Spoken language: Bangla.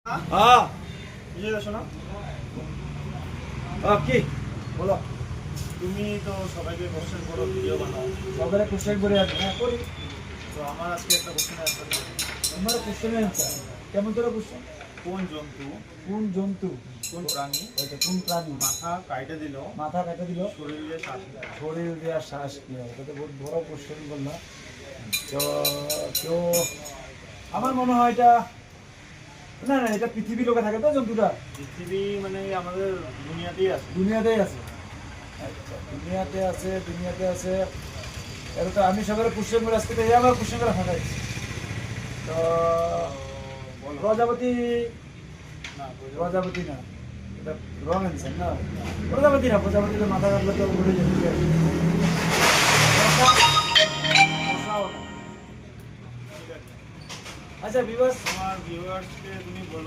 হ্যাঁ শোনো, কি বলো? তুমি তো সবাইকে কোশ্চেন করো, ভিডিও বানাও। সবাই কোশ্চেন করে আছে, হ্যাঁ করি। তো আমার আজকে একটা কোশ্চেন আসবে। আমার কোশ্চেনের অ্যান্সার কেমন করে কোশ্চেন? কোন জন্তু, কোন জন্তু, কোন প্রাণী ওইটা কোন প্রাণী মাথা কাইটে দিল মাথা কেটে দিল শরীর দিয়ে শ্বাস নেয়? শরীর দেওয়ার শ্বাস কি হয়? এটা তো বহুত বড় কোশ্চেন বললাম। তো কেউ আমার মনে হয় এটা না না, এটা পৃথিবী লোকে থাকে তো জন্তুটা পৃথিবী মানে আমাদের দুনিয়াতেই আছে। দুনিয়াতেই আছে। আচ্ছা, দুনিয়াতে আছে, দুনিয়াতে আছে। এটা তো আমি সবার কোশ্চেন করে আসতে এই আমার কোশ্চেন করে ফাঁকাই। তো বলো। প্রজাপতি, না, প্রজাপতি না, এটা রং অ্যান্সার না। প্রজাপতি না, প্রজাপতি তো মাথা কাটলে তো উড়ে যেতে। আচ্ছা বিবাস, তোমার ভিউয়ার্সকে তুমি বলো